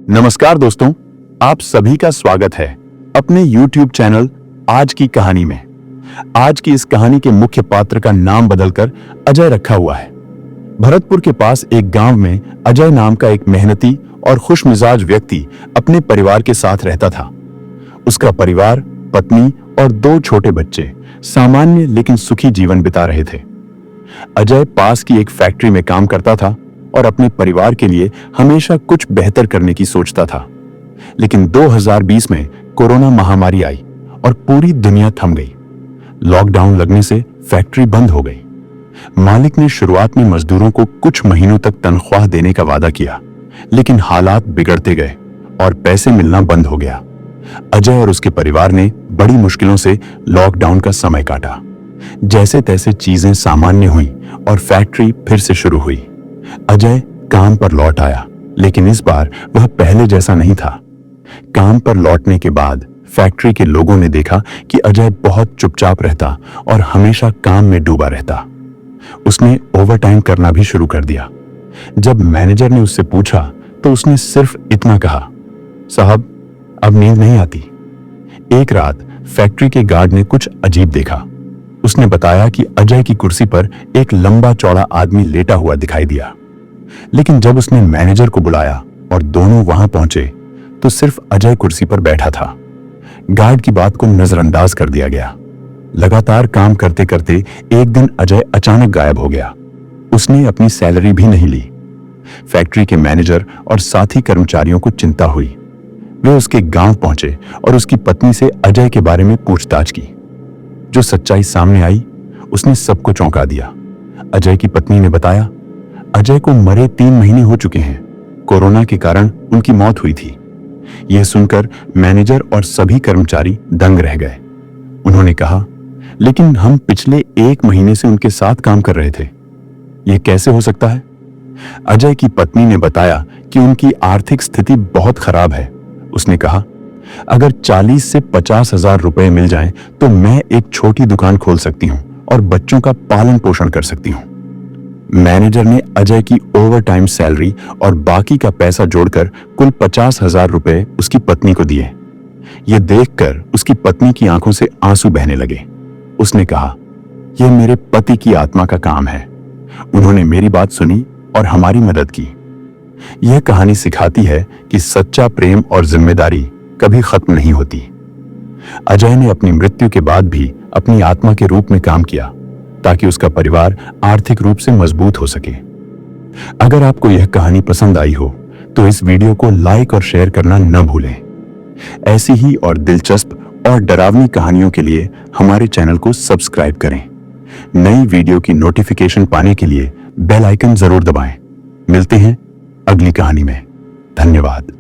नमस्कार दोस्तों, आप सभी का स्वागत है अपने YouTube चैनल आज की कहानी में। आज की इस कहानी के मुख्य पात्र का नाम बदलकर अजय रखा हुआ है। भरतपुर के पास एक गांव में अजय नाम का एक मेहनती और खुशमिजाज व्यक्ति अपने परिवार के साथ रहता था। उसका परिवार, पत्नी और 2 छोटे बच्चे सामान्य लेकिन सुखी जीवन बिता रहे थे। अजय पास की एक फैक्ट्री में काम करता था और अपने परिवार के लिए हमेशा कुछ बेहतर करने की सोचता था। लेकिन 2020 में कोरोना महामारी आई और पूरी दुनिया थम गई। लॉकडाउन लगने से फैक्ट्री बंद हो गई। मालिक ने शुरुआत में मजदूरों को कुछ महीनों तक तनख्वाह देने का वादा किया, लेकिन हालात बिगड़ते गए और पैसे मिलना बंद हो गया। अजय और उसके परिवार ने बड़ी मुश्किलों से लॉकडाउन का समय काटा। जैसे तैसे चीजें सामान्य हुई और फैक्ट्री फिर से शुरू हुई। अजय काम पर लौट आया, लेकिन इस बार वह पहले जैसा नहीं था। काम पर लौटने के बाद फैक्ट्री के लोगों ने देखा कि अजय बहुत चुपचाप रहता और हमेशा काम में डूबा रहता। उसने ओवरटाइम करना भी शुरू कर दिया। जब मैनेजर ने उससे पूछा तो उसने सिर्फ इतना कहा, साहब अब नींद नहीं आती। एक रात फैक्ट्री के गार्ड ने कुछ अजीब देखा। उसने बताया कि अजय की कुर्सी पर एक लंबा चौड़ा आदमी लेटा हुआ दिखाई दिया। लेकिन जब उसने मैनेजर को बुलाया और दोनों वहां पहुंचे तो सिर्फ अजय कुर्सी पर बैठा था। गार्ड की बात को नजरअंदाज कर दिया गया। लगातार काम करते करते एक दिन अजय अचानक गायब हो गया। उसने अपनी सैलरी भी नहीं ली। फैक्ट्री के मैनेजर और साथी कर्मचारियों को चिंता हुई। वे उसके गांव पहुंचे और उसकी पत्नी से अजय के बारे में पूछताछ की। जो सच्चाई सामने आई उसने सबको चौंका दिया। अजय की पत्नी ने बताया, अजय को मरे 3 महीने हो चुके हैं। कोरोना के कारण उनकी मौत हुई थी। यह सुनकर मैनेजर और सभी कर्मचारी दंग रह गए। उन्होंने कहा, लेकिन हम पिछले 1 महीने से उनके साथ काम कर रहे थे। यह कैसे हो सकता है? अजय की पत्नी ने बताया कि उनकी आर्थिक स्थिति बहुत खराब है। उसने कहा, अगर 40 से 50 हजार रुपए मिल जाएं तो मैं एक छोटी दुकान खोल सकती हूं और बच्चों का पालन पोषण कर सकती हूं। मैनेजर ने अजय की ओवरटाइम सैलरी और बाकी का पैसा जोड़कर कुल 50 हजार रुपए उसकी पत्नी को दिए। यह देखकर उसकी पत्नी की आंखों से आंसू बहने लगे। उसने कहा, यह मेरे पति की आत्मा का काम है। उन्होंने मेरी बात सुनी और हमारी मदद की। यह कहानी सिखाती है कि सच्चा प्रेम और जिम्मेदारी कभी खत्म नहीं होती। अजय ने अपनी मृत्यु के बाद भी अपनी आत्मा के रूप में काम किया ताकि उसका परिवार आर्थिक रूप से मजबूत हो सके। अगर आपको यह कहानी पसंद आई हो तो इस वीडियो को लाइक और शेयर करना न भूलें। ऐसी ही और दिलचस्प और डरावनी कहानियों के लिए हमारे चैनल को सब्सक्राइब करें। नई वीडियो की नोटिफिकेशन पाने के लिए बेल आइकन जरूर दबाएं। मिलते हैं अगली कहानी में। धन्यवाद।